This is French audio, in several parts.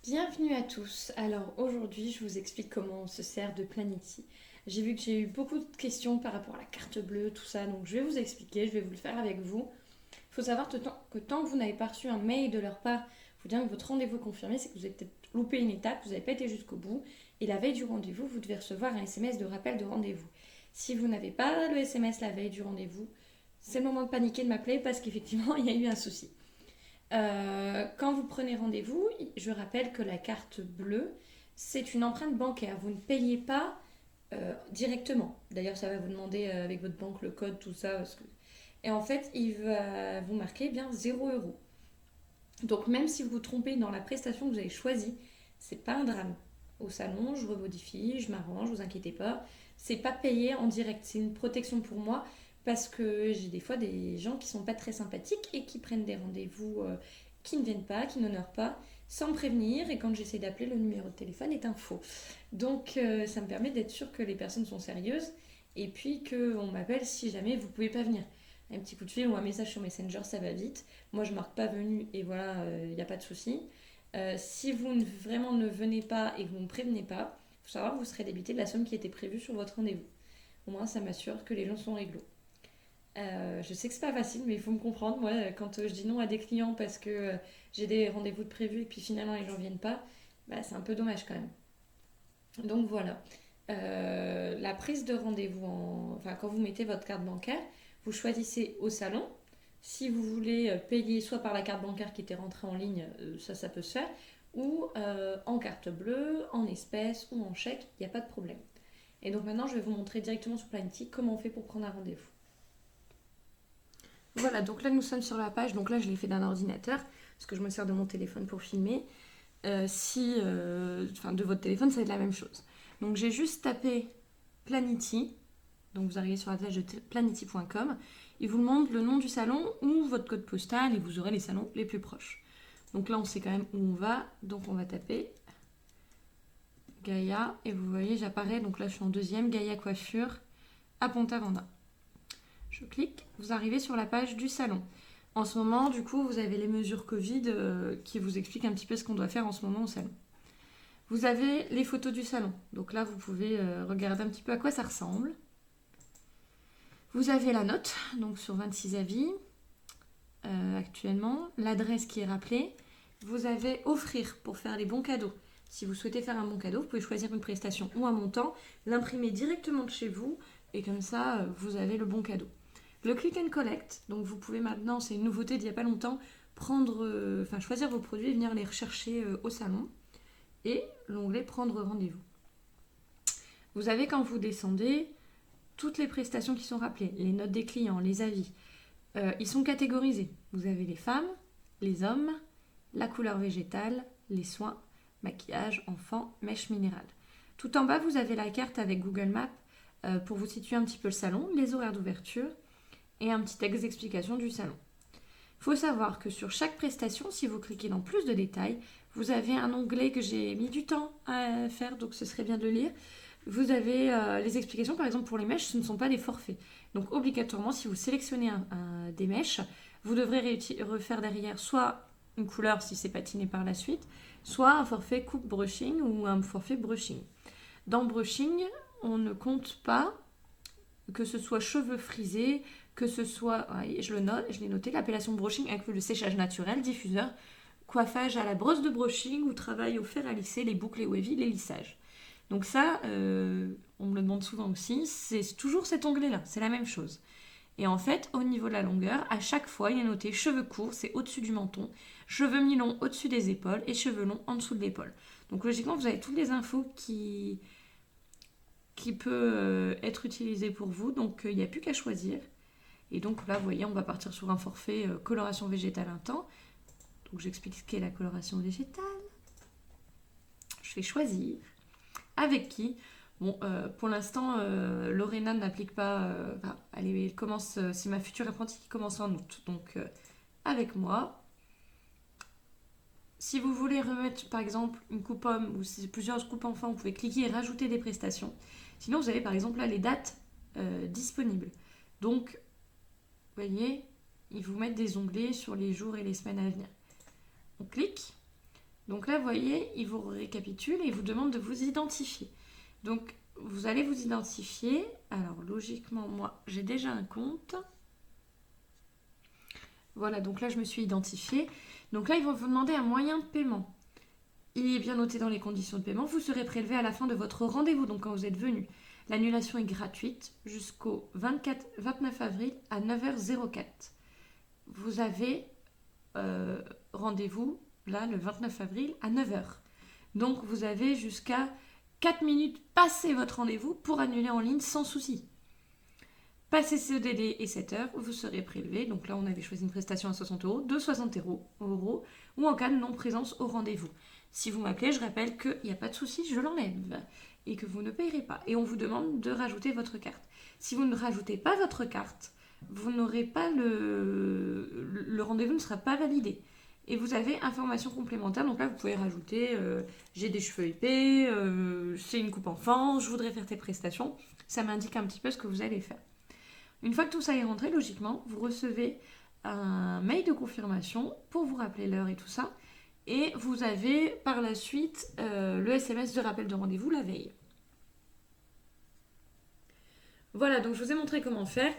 Bienvenue à tous. Alors aujourd'hui, je vous explique comment on se sert de Planity. J'ai vu que j'ai eu beaucoup de questions par rapport à la carte bleue, tout ça, donc je vais vous expliquer, je vais vous le faire avec vous. Il faut savoir que tant que vous n'avez pas reçu un mail de leur part, vous dire que votre rendez-vous est confirmé, c'est que vous avez peut-être loupé une étape, vous n'avez pas été jusqu'au bout, et la veille du rendez-vous, vous devez recevoir un SMS de rappel de rendez-vous. Si vous n'avez pas le SMS la veille du rendez-vous, c'est le moment de paniquer, de m'appeler parce qu'effectivement, il y a eu un souci. Quand vous prenez rendez-vous, je rappelle que la carte bleue, c'est une empreinte bancaire. Vous ne payez pas directement. D'ailleurs, ça va vous demander avec votre banque le code, tout ça. Et en fait, il va vous marquer bien 0 euros. Donc même si vous vous trompez dans la prestation que vous avez choisie, c'est pas un drame. Au salon, je remodifie, je m'arrange, vous inquiétez pas. C'est pas payé en direct, c'est une protection pour moi parce que j'ai des fois des gens qui sont pas très sympathiques et qui prennent des rendez-vous qui ne viennent pas, qui n'honorent pas, sans me prévenir. Et quand j'essaie d'appeler, le numéro de téléphone est un faux. Donc ça me permet d'être sûr que les personnes sont sérieuses et puis qu'on m'appelle si jamais vous pouvez pas venir. Un petit coup de fil ou un message sur Messenger, ça va vite. Moi, je marque pas venu et voilà, il n'y a pas de souci. Si vous vraiment ne venez pas et que vous ne me prévenez pas, il faut savoir que vous serez débité de la somme qui était prévue sur votre rendez-vous. Au moins, ça m'assure que les gens sont réglo. Je sais que c'est pas facile, mais il faut me comprendre. Moi, quand je dis non à des clients parce que j'ai des rendez-vous de prévus et puis finalement les gens viennent pas, bah, c'est un peu dommage quand même. Donc voilà. La prise de rendez-vous, enfin, quand vous mettez votre carte bancaire, vous choisissez au salon. Si vous voulez payer soit par la carte bancaire qui était rentrée en ligne, ça peut se faire, ou en carte bleue, en espèces ou en chèque, il n'y a pas de problème. Et donc maintenant, je vais vous montrer directement sur Planety comment on fait pour prendre un rendez-vous. Voilà, donc là nous sommes sur la page, donc là je l'ai fait d'un ordinateur, parce que je me sers de mon téléphone pour filmer. Enfin de votre téléphone, ça va être la même chose. Donc j'ai juste tapé Planity, donc vous arrivez sur la page de planety.com, il vous demande le nom du salon ou votre code postal et vous aurez les salons les plus proches. Donc là on sait quand même où on va, donc on va taper Gaïa et vous voyez j'apparais, donc là je suis en deuxième, Gaïa Coiffure à Ponta-Randa. Je clique, vous arrivez sur la page du salon. En ce moment, du coup, vous avez les mesures Covid qui vous expliquent un petit peu ce qu'on doit faire en ce moment au salon. Vous avez les photos du salon. Donc là, vous pouvez regarder un petit peu à quoi ça ressemble. Vous avez la note, donc sur 26 avis actuellement. L'adresse qui est rappelée. Vous avez offrir pour faire les bons cadeaux. Si vous souhaitez faire un bon cadeau, vous pouvez choisir une prestation ou un montant, l'imprimer directement de chez vous et comme ça, vous avez le bon cadeau. Le click and collect, donc vous pouvez maintenant, c'est une nouveauté d'il n'y a pas longtemps, choisir vos produits et venir les rechercher au salon. Et l'onglet prendre rendez-vous. Vous avez quand vous descendez toutes les prestations qui sont rappelées, les notes des clients, les avis. Ils sont catégorisés. Vous avez les femmes, les hommes, la couleur végétale, les soins, maquillage, enfants, mèche minérale. Tout en bas, vous avez la carte avec Google Maps pour vous situer un petit peu le salon, les horaires d'ouverture et un petit texte d'explication du salon. Il faut savoir que sur chaque prestation, si vous cliquez dans plus de détails, vous avez un onglet que j'ai mis du temps à faire, donc ce serait bien de le lire. Vous avez les explications, par exemple pour les mèches, ce ne sont pas des forfaits. Donc obligatoirement, si vous sélectionnez des mèches, vous devrez refaire derrière soit une couleur si c'est patiné par la suite, soit un forfait coupe brushing ou un forfait brushing. Dans brushing, on ne compte pas que ce soit cheveux frisés, que ce soit, je le note, je l'ai noté, l'appellation brushing inclut le séchage naturel, diffuseur, coiffage à la brosse de brushing ou travail au fer à lisser, les boucles et wavy, les lissages. Donc ça, on me le demande souvent aussi, c'est toujours cet onglet-là, c'est la même chose. Et en fait, au niveau de la longueur, à chaque fois, il est noté cheveux courts, c'est au-dessus du menton, cheveux mi-longs au-dessus des épaules et cheveux longs en dessous de l'épaule. Donc logiquement, vous avez toutes les infos qui peut être utilisées pour vous, donc il n'y a plus qu'à choisir. Et donc là, vous voyez, on va partir sur un forfait coloration végétale un temps. Donc j'explique ce qu'est la coloration végétale. Je fais choisir. Avec qui? Bon, pour l'instant, Lorena n'applique pas. Elle commence. C'est ma future apprentie qui commence en août. Donc avec moi. Si vous voulez remettre par exemple une coupe homme ou si c'est plusieurs coupes enfants, vous pouvez cliquer et rajouter des prestations. Sinon, vous avez par exemple là les dates disponibles. Donc, vous voyez, ils vous mettent des onglets sur les jours et les semaines à venir. On clique. Donc là, vous voyez, il vous récapitule et il vous demande de vous identifier. Donc, vous allez vous identifier. Alors, logiquement, moi, j'ai déjà un compte. Voilà, donc là, je me suis identifiée. Donc là, ils vont vous demander un moyen de paiement. Il est bien noté dans les conditions de paiement. Vous serez prélevé à la fin de votre rendez-vous, donc quand vous êtes venu. L'annulation est gratuite jusqu'au 29 avril à 9h04. Vous avez rendez-vous là le 29 avril à 9h. Donc vous avez jusqu'à 4 minutes passé votre rendez-vous pour annuler en ligne sans souci. Passé ce délai et 7 heures, vous serez prélevé. Donc là, on avait choisi une prestation à 60 euros, de 60 euros, ou en cas de non-présence au rendez-vous. Si vous m'appelez, je rappelle qu'il n'y a pas de souci, je l'enlève et que vous ne payerez pas. Et on vous demande de rajouter votre carte. Si vous ne rajoutez pas votre carte, vous n'aurez pas le rendez-vous ne sera pas validé. Et vous avez information complémentaire. Donc là, vous pouvez rajouter j'ai des cheveux épais, c'est une coupe enfant, je voudrais faire telle prestation. Ça m'indique un petit peu ce que vous allez faire. Une fois que tout ça est rentré, logiquement, vous recevez un mail de confirmation pour vous rappeler l'heure et tout ça. Et vous avez par la suite le SMS de rappel de rendez-vous la veille. Voilà, donc je vous ai montré comment faire.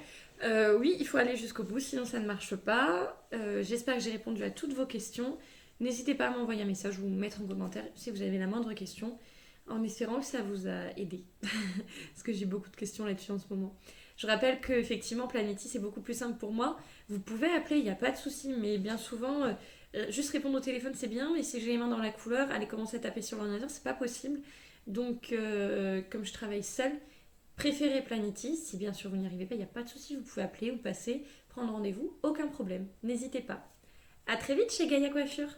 Oui, il faut aller jusqu'au bout, sinon ça ne marche pas. J'espère que j'ai répondu à toutes vos questions. N'hésitez pas à m'envoyer un message ou mettre en commentaire si vous avez la moindre question, en espérant que ça vous a aidé. Parce que j'ai beaucoup de questions là-dessus en ce moment. Je rappelle qu'effectivement, Planety, c'est beaucoup plus simple pour moi. Vous pouvez appeler, il n'y a pas de souci, mais bien souvent, juste répondre au téléphone, c'est bien, mais si j'ai les mains dans la couleur, aller commencer à taper sur l'ordinateur, c'est pas possible. Donc, comme je travaille seule, préférez Planety. Si bien sûr vous n'y arrivez pas, il n'y a pas de souci, vous pouvez appeler ou passer, prendre rendez-vous, aucun problème. N'hésitez pas. À très vite chez Gaïa Coiffure.